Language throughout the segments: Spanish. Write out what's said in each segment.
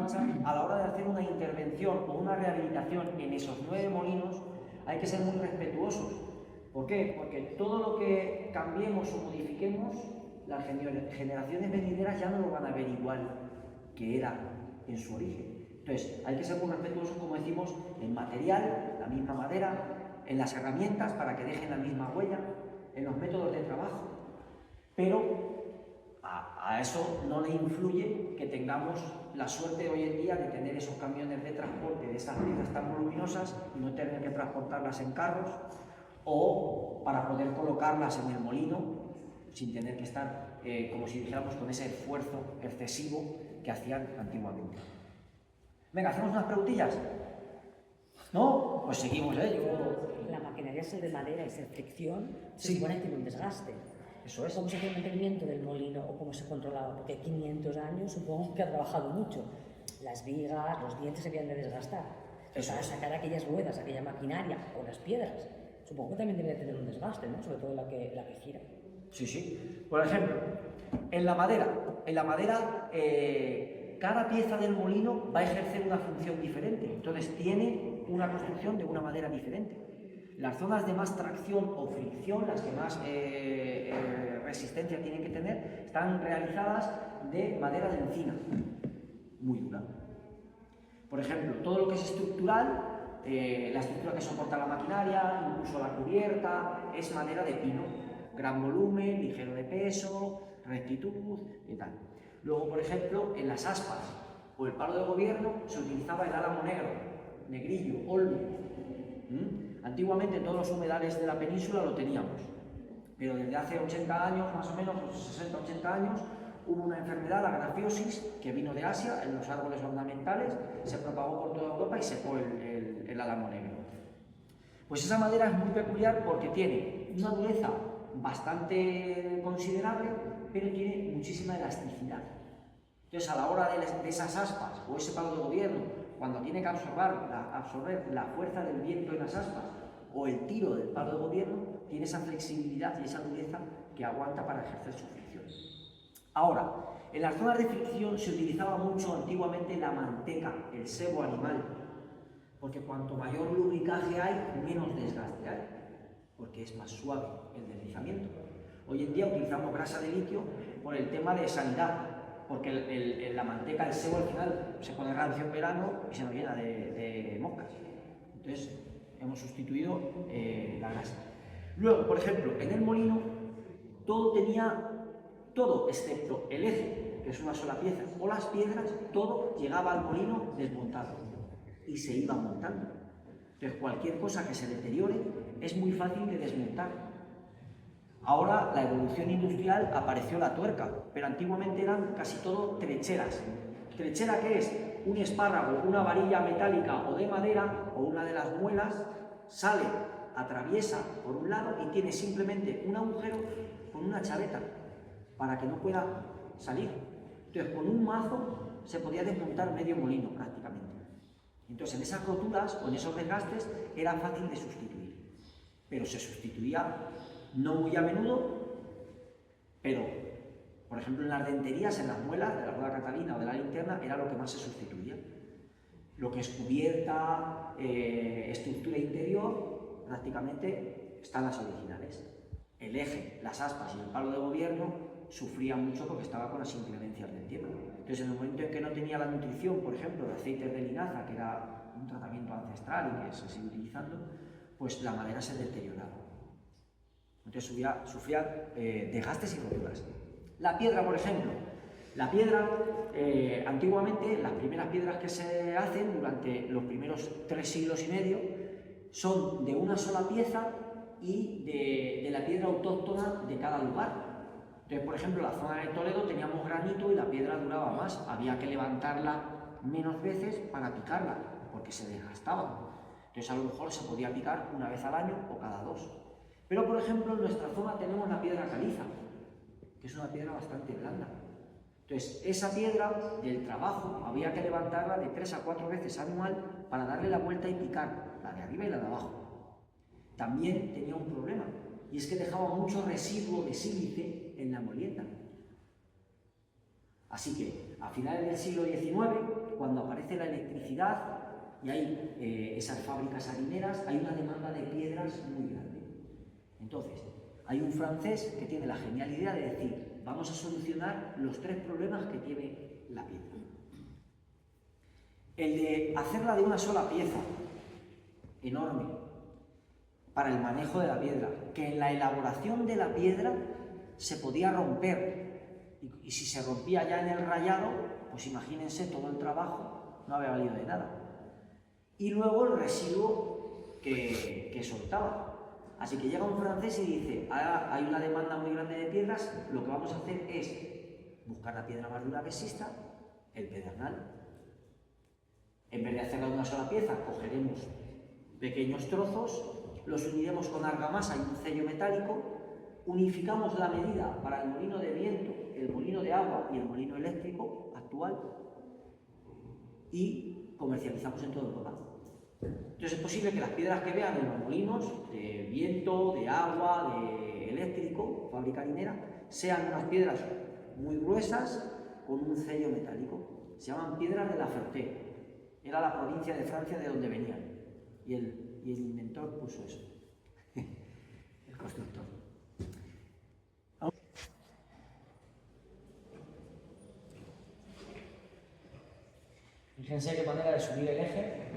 mancha, a la hora de hacer una intervención o una rehabilitación en esos 9 molinos, hay que ser muy respetuosos. ¿Por qué? Porque todo lo que cambiemos o modifiquemos, las generaciones venideras ya no lo van a ver igual que era en su origen. Entonces, hay que ser muy respetuosos, como decimos, en material, la misma madera, en las herramientas para que dejen la misma huella, en los métodos de trabajo. Pero a eso no le influye que tengamos la suerte hoy en día de tener esos camiones de transporte de esas piezas tan voluminosas y no tener que transportarlas en carros, o para poder colocarlas en el molino sin tener que estar, como si dijéramos, con ese esfuerzo excesivo que hacían antiguamente. Venga, ¿hacemos unas preguntillas? ¿No? Pues seguimos, La maquinaria es de madera, es de fricción, Sí. se supone que tiene un desgaste. Eso es. ¿Cómo se hacía el mantenimiento del molino o cómo se controlaba? Porque 500 años supongo que ha trabajado mucho. Las vigas, los dientes se habían de desgastar. Eso Para es. sacar aquellas ruedas, aquella maquinaria o las piedras, supongo que también debe tener un desgaste, ¿no? Sobre todo la que gira. Sí, sí. Por ejemplo, en la madera, cada pieza del molino va a ejercer una función diferente. Entonces tiene una construcción de una madera diferente. Las zonas de más tracción o fricción, las que más resistencia tienen que tener, están realizadas de madera de encina, muy dura. Por ejemplo, todo lo que es estructural, la estructura que soporta la maquinaria, incluso la cubierta, es madera de pino, gran volumen, ligero de peso, rectitud y tal. Luego, por ejemplo, en las aspas o el palo de gobierno se utilizaba el álamo negro, negrillo, olmo. Antiguamente en todos los humedales de la península lo teníamos, pero desde hace 80 años, más o menos, 60-80 años, hubo una enfermedad, la grafiosis, que vino de Asia, en los árboles ornamentales, se propagó por toda Europa y secó el álamo negro. Pues esa madera es muy peculiar porque tiene una dureza bastante considerable, pero tiene muchísima elasticidad. Entonces, a la hora de esas aspas o ese palo de gobierno, cuando tiene que absorber la fuerza del viento en las aspas o el tiro del palo de gobierno, tiene esa flexibilidad y esa dureza que aguanta para ejercer su fricción. Ahora, en las zonas de fricción se utilizaba mucho antiguamente la manteca, el sebo animal, porque cuanto mayor lubricaje hay, menos desgaste hay, porque es más suave el deslizamiento. Hoy en día utilizamos grasa de litio por el tema de sanidad, porque la manteca, el sebo al final se pone rancio en verano y se nos llena de moscas. Entonces hemos sustituido la grasa. Luego, por ejemplo, en el molino todo excepto el eje, que es una sola pieza, o las piedras, todo llegaba al molino desmontado y se iba montando. Entonces cualquier cosa que se deteriore es muy fácil de desmontar. Ahora la evolución industrial apareció la tuerca, pero antiguamente eran casi todo trecheras. ¿Trechera qué es? Un espárrago, una varilla metálica o de madera, o una de las muelas, sale, atraviesa por un lado y tiene simplemente un agujero con una chaveta para que no pueda salir. Entonces con un mazo se podía desmontar medio molino prácticamente. Entonces en esas roturas o en esos desgastes era fácil de sustituir, pero se sustituía no muy a menudo, pero, por ejemplo, en las denterías, en las muelas de la rueda catalina o de la linterna, era lo que más se sustituía. Lo que es cubierta, estructura interior, prácticamente están las originales. El eje, las aspas y el palo de gobierno sufrían mucho porque estaba con las inclemencias del tiempo. Entonces, en el momento en que no tenía la nutrición, por ejemplo, de aceites de linaza, que era un tratamiento ancestral y que se sigue utilizando, pues la madera se deterioraba. Entonces sufrían desgastes y roturas. La piedra, por ejemplo. La piedra, antiguamente, las primeras piedras que se hacen durante los primeros 3 siglos y medio son de una sola pieza y de la piedra autóctona de cada lugar. Entonces, por ejemplo, la zona de Toledo teníamos granito y la piedra duraba más. Había que levantarla menos veces para picarla, porque se desgastaba. Entonces, a lo mejor se podía picar una vez al año o cada 2. Pero, por ejemplo, en nuestra zona tenemos la piedra caliza, que es una piedra bastante blanda. Entonces, esa piedra del trabajo había que levantarla de 3 a 4 veces anual para darle la vuelta y picar, la de arriba y la de abajo. También tenía un problema, y es que dejaba mucho residuo de sílice en la molienda. Así que a finales del siglo XIX, cuando aparece la electricidad y hay esas fábricas harineras, hay una demanda de piedras muy grande. Entonces, hay un francés que tiene la genial idea de decir, vamos a solucionar los 3 problemas que tiene la piedra. El de hacerla de una sola pieza, enorme, para el manejo de la piedra, que en la elaboración de la piedra se podía romper, y si se rompía ya en el rayado, pues imagínense todo el trabajo, no había valido de nada. Y luego el residuo que soltaba. Así que llega un francés y dice, ahora hay una demanda muy grande de piedras, lo que vamos a hacer es buscar la piedra más dura que exista, el pedernal. En vez de hacerla de una sola pieza, cogeremos pequeños trozos, los uniremos con argamasa y un sello metálico, unificamos la medida para el molino de viento, el molino de agua y el molino eléctrico actual y comercializamos en todo Europa. Entonces es posible que las piedras que vean en los molinos de viento, de agua, de eléctrico, fábrica harinera, sean unas piedras muy gruesas con un sello metálico. Se llaman piedras de La Ferté. Era la provincia de Francia de donde venían. Y el inventor puso eso. El constructor. Fíjense qué manera de subir el eje.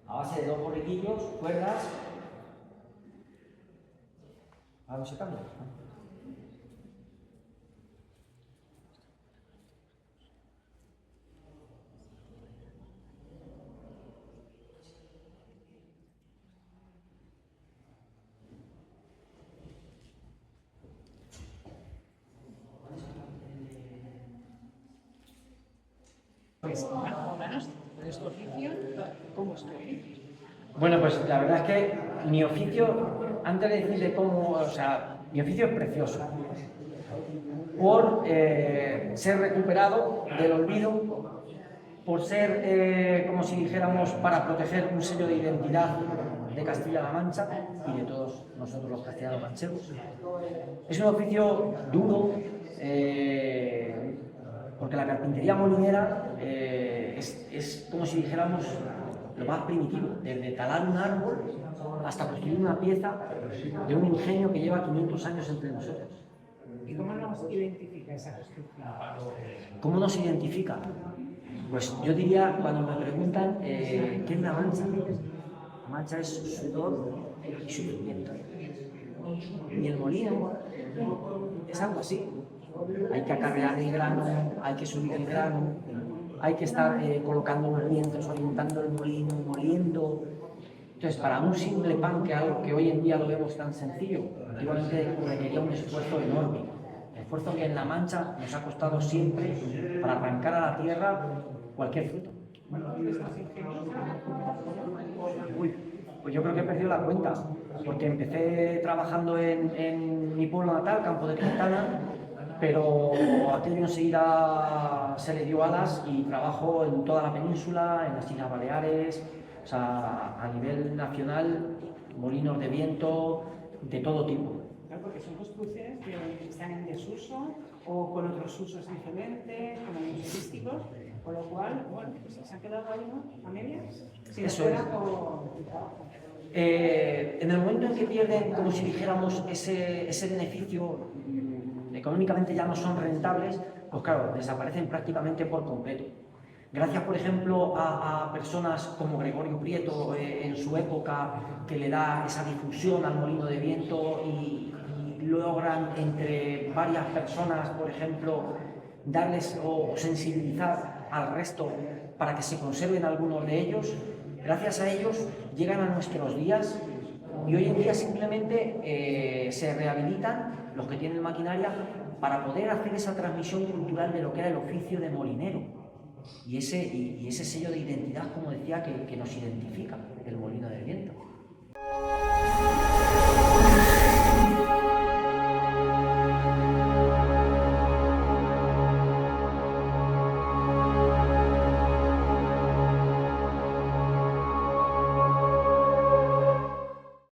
A base de 2 borriquillos, cuerdas. Ahora se cambia. Pues más o menos de su oficio, ¿cómo es tu oficio? Bueno, pues la verdad es que mi oficio, antes de decirle cómo, o sea, mi oficio es precioso. Por ser recuperado del olvido, por ser, como si dijéramos, para proteger un sello de identidad de Castilla-La Mancha y de todos nosotros los castellanos manchegos. Es un oficio duro, porque la carpintería molinera es como si dijéramos lo más primitivo, desde talar un árbol hasta construir una pieza de un ingenio que lleva 500 años entre nosotros. ¿Y cómo nos identifica esa construcción? ¿Cómo nos identifica? Pues yo diría, cuando me preguntan ¿qué es la mancha? La mancha es sudor y sufrimiento. Y el molino es algo así. Hay que acarrear el grano, hay que subir el grano, hay que estar colocando los vientos, orientando el molino, moliendo. Entonces, para un simple pan, que algo que hoy en día lo vemos tan sencillo, antiguamente requería un esfuerzo enorme. El esfuerzo que en La Mancha nos ha costado siempre para arrancar a la tierra cualquier fruto. Uy, pues yo creo que he perdido la cuenta, porque empecé trabajando en mi pueblo natal, Campo de Cristana, pero aquello enseguida se le dio alas y trabajo en toda la península, en las Islas Baleares, o sea, a nivel nacional, molinos de viento, de todo tipo. Claro, porque son construcciones que están en desuso o con otros usos diferentes, como los turísticos, con lo cual, bueno, pues se han quedado ahí, ¿no? A medias, sin Eso es. En el momento en que pierden, como si dijéramos, ese beneficio, económicamente ya no son rentables, pues claro, desaparecen prácticamente por completo. Gracias, por ejemplo, a personas como Gregorio Prieto en su época, que le da esa difusión al molino de viento y logran entre varias personas, por ejemplo, darles o sensibilizar al resto para que se conserven algunos de ellos. Gracias a ellos llegan a nuestros días y hoy en día simplemente se rehabilitan los que tienen maquinaria para poder hacer esa transmisión cultural de lo que era el oficio de molinero y ese sello de identidad, como decía, que nos identifica, el molino de viento.